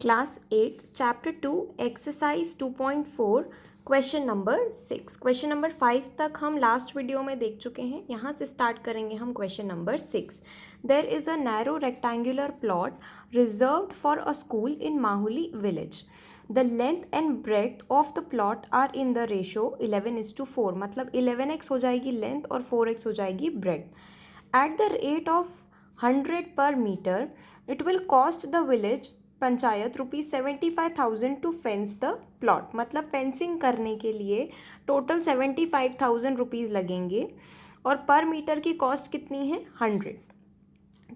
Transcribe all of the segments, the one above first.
Class 8 chapter 2 exercise 2.4 question number 6। Question number 5 तक हम last video में देख चुके हैं। यहाँ से स्टार्ट करेंगे हम question number 6। There is a narrow rectangular plot reserved for a school in Mahuli village. The length and breadth of the plot are in the ratio 11:4। मतलब 11x हो जाएगी लेंथ और 4x हो जाएगी breadth. At the rate of 100 per metre it will cost the village panchayat ₹75,000 to fence the plot. मतलब fencing करने के लिए टोटल 75,000 रुपीज़ लगेंगे और पर मीटर की कॉस्ट कितनी है 100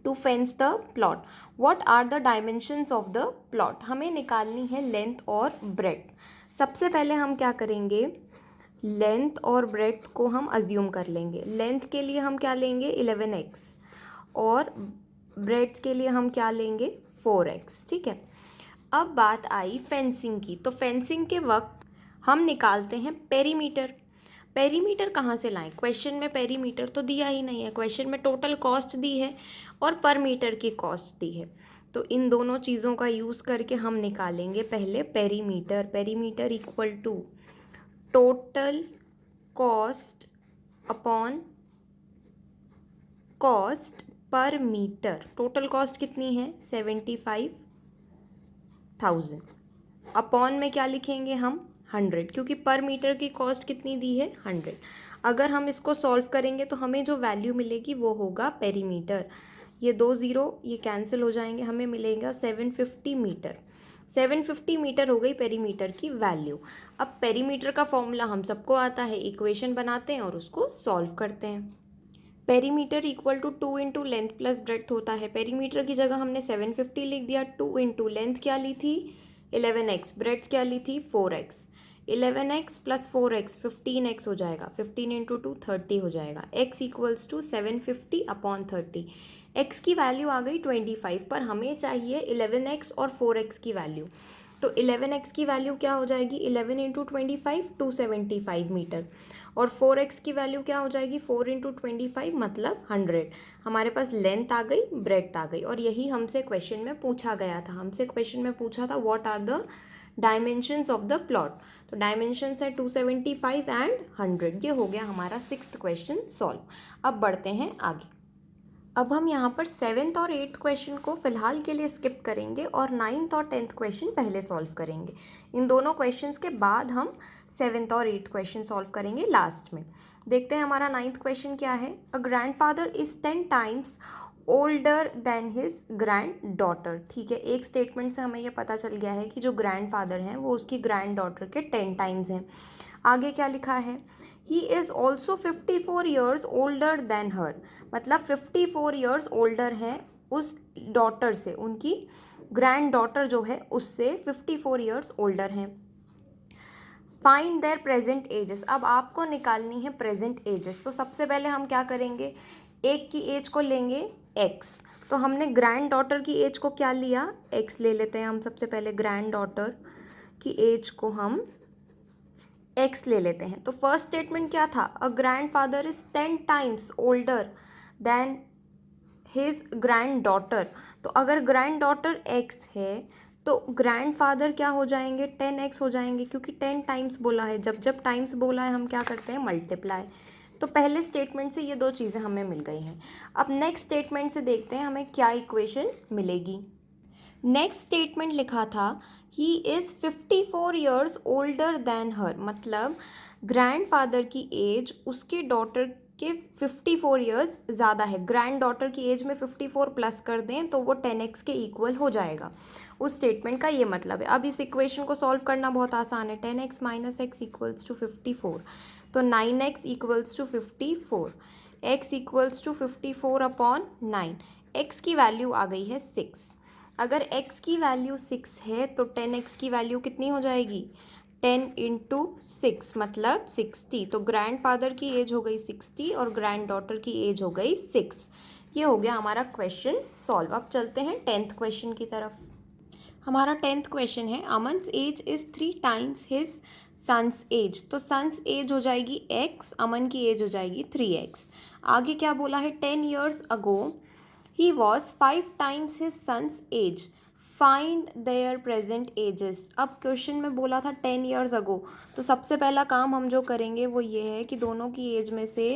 to fence the plot. What are the dimensions of the plot. हमें निकालनी है लेंथ और ब्रेड्थ। सबसे पहले हम क्या करेंगे, लेंथ और ब्रेड्थ को हम अज्यूम कर लेंगे। लेंथ के लिए हम क्या लेंगे 11x और ब्रेड्थ के लिए हम क्या लेंगे 4x। ठीक है, अब बात आई फेंसिंग की। तो फेंसिंग के वक्त हम निकालते हैं पेरीमीटर। पेरीमीटर कहाँ से लाएं, क्वेश्चन में पेरीमीटर तो दिया ही नहीं है। क्वेश्चन में टोटल कॉस्ट दी है और पर मीटर की कॉस्ट दी है। तो इन दोनों चीज़ों का यूज़ करके हम निकालेंगे पहले perimeter. Perimeter equal to total cost upon cost per metre. Total cost कितनी है 75,000। अपॉन में क्या लिखेंगे हम 100, क्योंकि पर मीटर की कॉस्ट कितनी दी है 100। अगर हम इसको सॉल्व करेंगे तो हमें जो वैल्यू मिलेगी वो होगा पेरीमीटर। ये 2 ज़ीरो ये कैंसिल हो जाएंगे, हमें मिलेगा 750 मीटर। 750 मीटर हो गई पेरीमीटर की वैल्यू। अब पेरीमीटर का फॉर्मूला हम सबको आता है, इक्वेशन बनाते हैं और उसको सॉल्व करते हैं। Perimeter equal to 2 into length plus breadth होता है। पेरीमीटर की जगह हमने 750 लिख दिया। 2 इंटू लेंथ क्या ली थी 11x, ब्रेड्थ क्या ली थी 4x। 11x plus 4x 15x हो जाएगा। 15 इंटू 2 30 हो जाएगा। x equals to 750 upon 30। x की वैल्यू आ गई 25 पर हमें चाहिए 11x और 4x की वैल्यू। तो 11x की वैल्यू क्या हो जाएगी 11 इंटू 25 275 मीटर और 4x की वैल्यू क्या हो जाएगी 4 इंटू 25 मतलब 100। हमारे पास लेंथ आ गई, ब्रेड्थ आ गई और यही हमसे क्वेश्चन में पूछा गया था। हमसे क्वेश्चन में पूछा था what are the dimensions of the plot. तो डायमेंशंस है 275 एंड 100। ये हो गया हमारा 6th क्वेश्चन सॉल्व। अब बढ़ते हैं आगे। अब हम यहाँ पर 7th और 8th क्वेश्चन को फ़िलहाल के लिए स्किप करेंगे और 9th और 10th क्वेश्चन पहले सॉल्व करेंगे। इन दोनों क्वेश्चंस के बाद हम 7th और 8th क्वेश्चन सॉल्व करेंगे लास्ट में। देखते हैं हमारा 9th क्वेश्चन क्या है। अ grandfather is 10 times older than his grand daughter. ठीक है, एक स्टेटमेंट से हमें यह पता चल गया है कि जो ग्रैंडफादर हैं वो उसकी ग्रैंड डॉटर के 10 टाइम्स हैं। आगे क्या लिखा है, he is also 54 years older than her. मतलब 54 ईयर्स ओल्डर हैं उस डॉटर से, उनकी ग्रैंड डॉटर जो है उससे 54 ईयर्स ओल्डर हैं। Find their present ages. अब आपको निकालनी है प्रेजेंट एजेस। तो सबसे पहले हम क्या करेंगे, एक की एज को लेंगे x। तो हमने ग्रैंड डॉटर की एज को क्या लिया x ले लेते हैं हम। सबसे पहले ग्रैंड डॉटर की एज को हम x ले लेते हैं। तो फर्स्ट स्टेटमेंट क्या था, अ grandfather is 10 times older than his grand daughter. तो अगर ग्रैंड डॉटर x है तो ग्रैंडफादर क्या हो जाएंगे 10x हो जाएंगे, क्योंकि 10 टाइम्स बोला है। जब जब टाइम्स बोला है हम क्या करते हैं मल्टीप्लाई। तो पहले स्टेटमेंट से ये दो चीज़ें हमें मिल गई हैं। अब नेक्स्ट स्टेटमेंट से देखते हैं हमें क्या इक्वेशन मिलेगी। नेक्स्ट स्टेटमेंट लिखा था he is 54 years older than her. मतलब ग्रैंडफादर की एज उसके डॉटर के 54 ईयर्स ज़्यादा है। ग्रैंड डॉटर की एज में 54 प्लस कर दें तो वो 10x के इक्वल हो जाएगा। उस स्टेटमेंट का ये मतलब है। अब इस इक्वेशन को सॉल्व करना बहुत आसान है। 10x minus x equals to 54। तो 9x equals to 54। x equals to 54 upon 9। x की वैल्यू आ गई है 6। अगर x की वैल्यू 6 है तो 10x की वैल्यू कितनी हो जाएगी 10 इंटू 6 मतलब 60। तो ग्रैंडफादर की एज हो गई 60 और ग्रैंड डॉटर की एज हो गई 6। ये हो गया हमारा क्वेश्चन सॉल्व। अब चलते हैं 10th क्वेश्चन की तरफ। हमारा 10th क्वेश्चन है Aman's age is 3 times his sons age. तो सन्स एज हो जाएगी x, अमन की एज हो जाएगी 3x। आगे क्या बोला है 10 years ago he was 5 times his sons age. Find their present ages. अब क्वेश्चन में बोला था 10 ईयर्स अगो, तो सबसे पहला काम हम जो करेंगे वो ये है कि दोनों की एज में से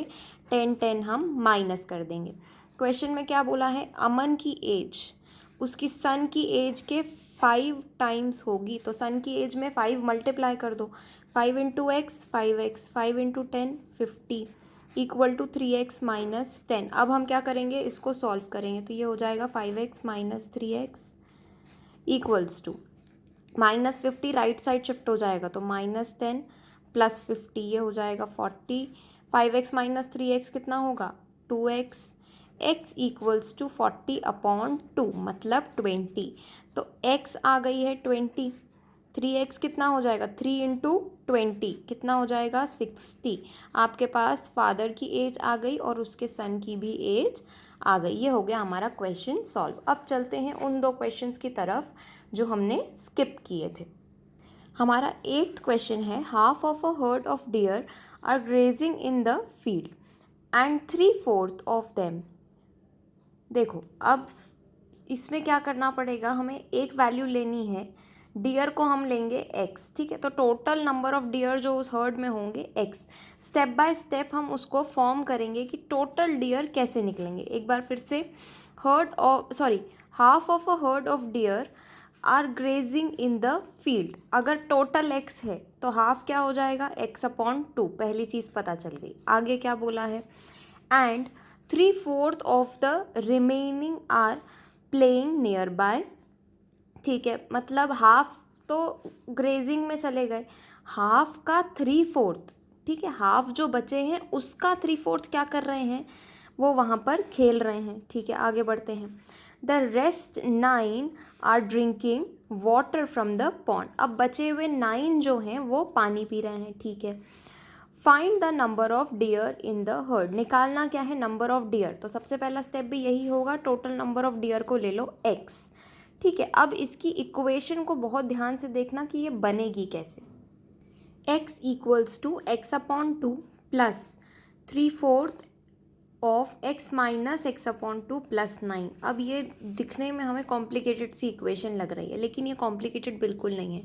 10 हम माइनस कर देंगे। क्वेश्चन में क्या बोला है, अमन की एज उसकी सन की एज के 5 टाइम्स होगी, तो सन की एज में 5 मल्टीप्लाई कर दो, 5 इंटू एक्स 5x, 5 इंटू 10 50 इक्वल टू 3x माइनस 10। अब हम क्या करेंगे, इसको सॉल्व करेंगे, तो ये हो जाएगा 5x minus 3x equals to -50 right side shift हो जाएगा, तो -10 प्लस 50 ये हो जाएगा 40। 5x माइनस 3x कितना होगा 2x, x इक्वल्स टू 40/2 मतलब 20। तो x आ गई है 20, 3x कितना हो जाएगा 3 इंटू 20 कितना हो जाएगा 60। आपके पास फादर की एज आ गई और उसके सन की भी एज आ गई। ये हो गया हमारा क्वेश्चन सॉल्व। अब चलते हैं उन 2 क्वेश्चंस की तरफ जो हमने स्किप किए थे। हमारा 8th क्वेश्चन है, half of a herd of deer are grazing in the field and 3/4 of them. देखो अब इसमें क्या करना पड़ेगा, हमें एक वैल्यू लेनी है, डियर को हम लेंगे x, ठीक है। तो टोटल नंबर ऑफ डियर जो उस हर्ड में होंगे x, स्टेप बाय स्टेप हम उसको फॉर्म करेंगे कि टोटल डियर कैसे निकलेंगे। एक बार फिर से, half of a herd of deer are grazing in the field. अगर टोटल x है तो हाफ क्या हो जाएगा x/2, पहली चीज़ पता चल गई। आगे क्या बोला है, and 3/4 of the remaining are playing nearby, ठीक है। मतलब हाफ तो ग्रेजिंग में चले गए, हाफ का 3/4, ठीक है, हाफ जो बचे हैं उसका 3/4 क्या कर रहे हैं, वो वहाँ पर खेल रहे हैं, ठीक है। आगे बढ़ते हैं, the rest 9 are drinking water from the pond. अब बचे हुए 9 जो हैं वो पानी पी रहे हैं, ठीक है। Find the number of dear in the heard. निकालना क्या है, नंबर ऑफ डियर। तो सबसे पहला स्टेप भी यही होगा, टोटल नंबर ऑफ डियर को ले लो x, ठीक है। अब इसकी इक्वेशन को बहुत ध्यान से देखना कि ये बनेगी कैसे। x equals to x/2 plus 3/4 of x minus x/2 plus 9। अब ये दिखने में हमें कॉम्प्लिकेटेड सी इक्वेशन लग रही है, लेकिन ये कॉम्प्लिकेटेड बिल्कुल नहीं है।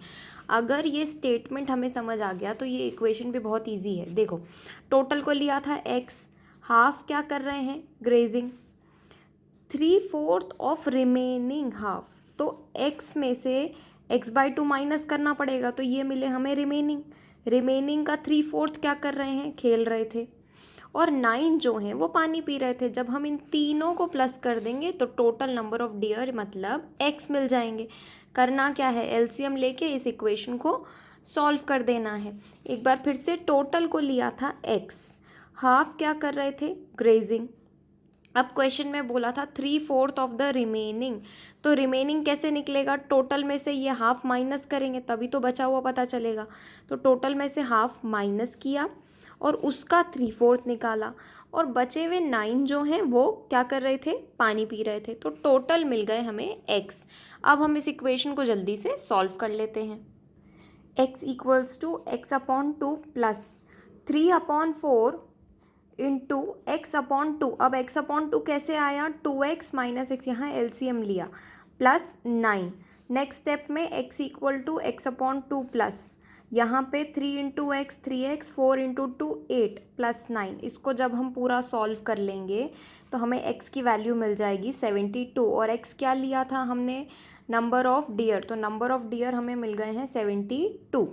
अगर ये स्टेटमेंट हमें समझ आ गया तो ये इक्वेशन भी बहुत इजी है। देखो टोटल को लिया था x, हाफ क्या कर रहे हैं ग्रेजिंग, 3/4 ऑफ रिमेनिंग हाफ, तो x में से x/2 माइनस करना पड़ेगा, तो ये मिले हमें रिमेनिंग का 3/4 क्या कर रहे हैं, खेल रहे थे, और 9 जो हैं वो पानी पी रहे थे। जब हम इन तीनों को प्लस कर देंगे तो टोटल नंबर ऑफ डियर मतलब x मिल जाएंगे। करना क्या है, एलसीएम लेके इस इक्वेशन को सॉल्व कर देना है। एक बार फिर से, टोटल को लिया था x, हाफ क्या कर रहे थे ग्रेजिंग। अब क्वेश्चन में बोला था 3/4 ऑफ द रिमेनिंग, तो रिमेनिंग कैसे निकलेगा, टोटल में से ये हाफ माइनस करेंगे तभी तो बचा हुआ पता चलेगा। तो टोटल में से हाफ माइनस किया और उसका 3/4 निकाला, और बचे हुए 9 जो हैं वो क्या कर रहे थे, पानी पी रहे थे। तो टोटल मिल गए हमें x। अब हम इस इक्वेशन को जल्दी से सॉल्व कर लेते हैं। x equals to x/2 plus 3/4 into x/2। अब x/2 कैसे आया, 2x माइनस x, यहाँ एलसीएम लिया, प्लस 9। नेक्स्ट स्टेप में x equal to x/2 plus यहाँ पे 3 into x 3x, 4 into 2 8 plus 9। इसको जब हम पूरा सॉल्व कर लेंगे तो हमें x की वैल्यू मिल जाएगी 72, और x क्या लिया था हमने, नंबर ऑफ डियर, तो नंबर ऑफ डियर हमें मिल गए हैं 72।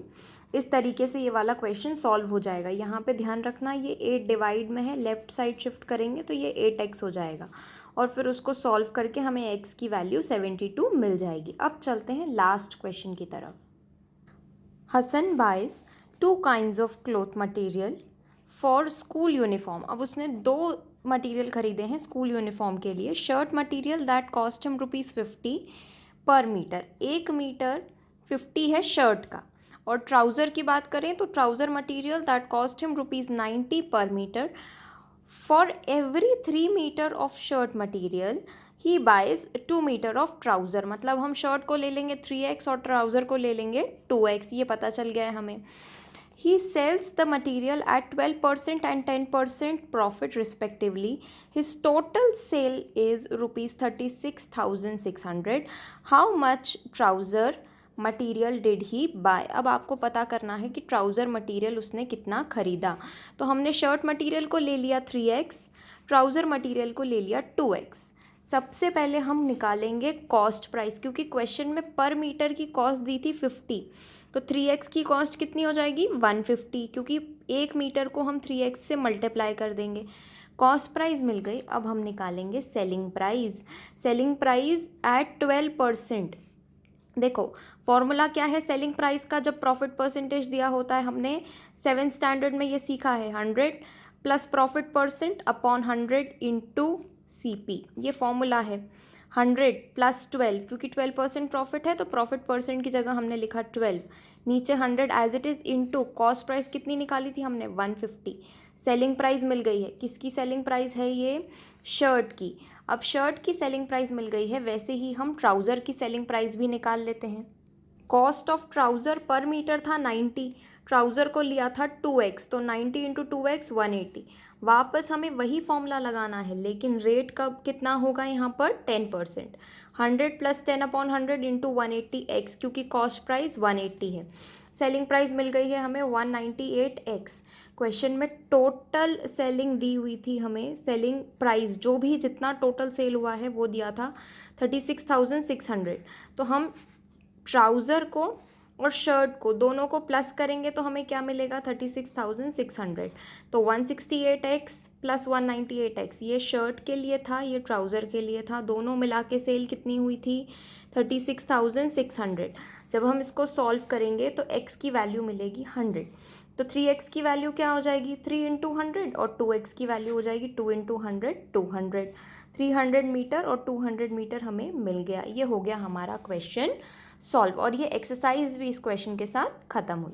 इस तरीके से ये वाला क्वेश्चन सॉल्व हो जाएगा। यहाँ पे ध्यान रखना ये 8 डिवाइड में है, लेफ़्ट साइड शिफ्ट करेंगे तो ये 8x हो जाएगा, और फिर उसको सॉल्व करके हमें x की वैल्यू 72 मिल जाएगी। अब चलते हैं लास्ट क्वेश्चन की तरफ। Hasan buys 2 kinds of cloth material for school uniform. अब उसने 2 मटेरियल खरीदे हैं स्कूल यूनिफॉर्म के लिए। Shirt material that cost him ₹50 पर मीटर, 1 मीटर 50 है शर्ट का। और ट्राउज़र की बात करें तो trouser material that cost him ₹90 per metre. For every 3 metre of shirt material he buys 2 metre of trouser. मतलब हम शर्ट को ले लेंगे 3x और ट्राउज़र को ले लेंगे 2x, ये पता चल गया है हमें। He sells the material at 12% and 10% profit respectively. His total sale is rupees 36,600. How much trouser material did he buy. अब आपको पता करना है कि ट्राउज़र मटीरियल उसने कितना ख़रीदा। तो हमने शर्ट मटीरियल को ले लिया 3x, ट्राउज़र मटीरियल को ले लिया 2x। सबसे पहले हम निकालेंगे कॉस्ट प्राइस, क्योंकि क्वेश्चन में पर मीटर की कॉस्ट दी थी 50, तो 3x की कॉस्ट कितनी हो जाएगी 150, क्योंकि 1 मीटर को हम 3x से मल्टीप्लाई कर देंगे। कॉस्ट प्राइस मिल गई। अब हम निकालेंगे selling price. Selling price at 12%। देखो फॉर्मूला क्या है सेलिंग प्राइस का, जब प्रॉफिट परसेंटेज दिया होता है, हमने 7th स्टैंडर्ड में ये सीखा है, 100 plus profit percent upon 100 into CP, ये फॉर्मूला है। 100 प्लस 12, क्योंकि 12% प्रॉफिट है तो प्रॉफिट परसेंट की जगह हमने लिखा 12, नीचे 100 as it is into cost price कितनी निकाली थी हमने 150। सेलिंग प्राइस मिल गई है। किसकी सेलिंग प्राइस है ये, शर्ट की। अब शर्ट की सेलिंग प्राइस मिल गई है, वैसे ही हम ट्राउज़र की सेलिंग प्राइस भी निकाल लेते हैं। कॉस्ट ऑफ ट्राउज़र पर मीटर था 90, ट्राउज़र को लिया था 2x, तो 90 इंटू 2x 180। वापस हमें वही फॉर्मूला लगाना है, लेकिन रेट कब कितना होगा यहाँ पर 10%। 100 प्लस 10 अपॉन 100 इंटू 180x, क्योंकि कॉस्ट प्राइस 180 है। सेलिंग प्राइस मिल गई है हमें 198x। क्वेश्चन में टोटल सेलिंग दी हुई थी हमें, सेलिंग प्राइस जो भी जितना टोटल सेल हुआ है वो दिया था 36,600। तो हम ट्राउज़र को और शर्ट को दोनों को प्लस करेंगे तो हमें क्या मिलेगा 36,600। तो 168x प्लस 198x, ये शर्ट के लिए था, ये ट्राउज़र के लिए था, दोनों मिला के सेल कितनी हुई थी 36,600। जब हम इसको सॉल्व करेंगे तो x की वैल्यू मिलेगी 100, तो 3x की वैल्यू क्या हो जाएगी 3 इंटू 100, और 2x की वैल्यू हो जाएगी 2 इंटू 100 200। 300 मीटर और 200 मीटर हमें मिल गया। ये हो गया हमारा क्वेश्चन सॉल्व, और ये एक्सरसाइज भी इस क्वेश्चन के साथ ख़त्म हुई।